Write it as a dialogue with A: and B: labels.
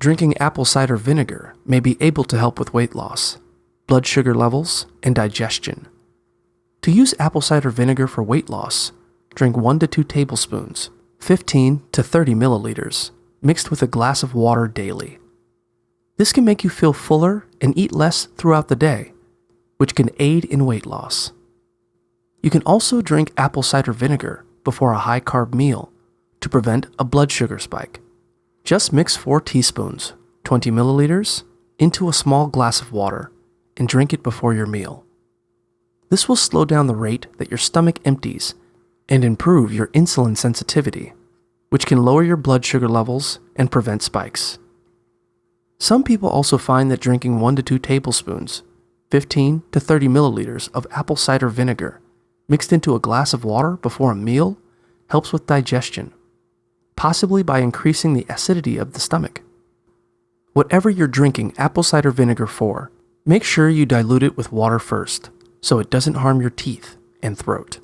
A: Drinking apple cider vinegar may be able to help with weight loss, blood sugar levels, and digestion. To use apple cider vinegar for weight loss, drink 1 to 2 tablespoons, 15 to 30 milliliters, mixed with a glass of water daily. This can make you feel fuller and eat less throughout the day, which can aid in weight loss. You can also drink apple cider vinegar before a high-carb meal to prevent a blood sugar spike. Just mix 4 teaspoons, 20 milliliters, into a small glass of water and drink it before your meal. This will slow down the rate that your stomach empties and improve your insulin sensitivity, which can lower your blood sugar levels and prevent spikes. Some people also find that drinking 1 to 2 tablespoons, 15 to 30 milliliters of apple cider vinegar mixed into a glass of water before a meal helps with digestion, possibly by increasing the acidity of the stomach. Whatever you're drinking apple cider vinegar for, make sure you dilute it with water first so it doesn't harm your teeth and throat.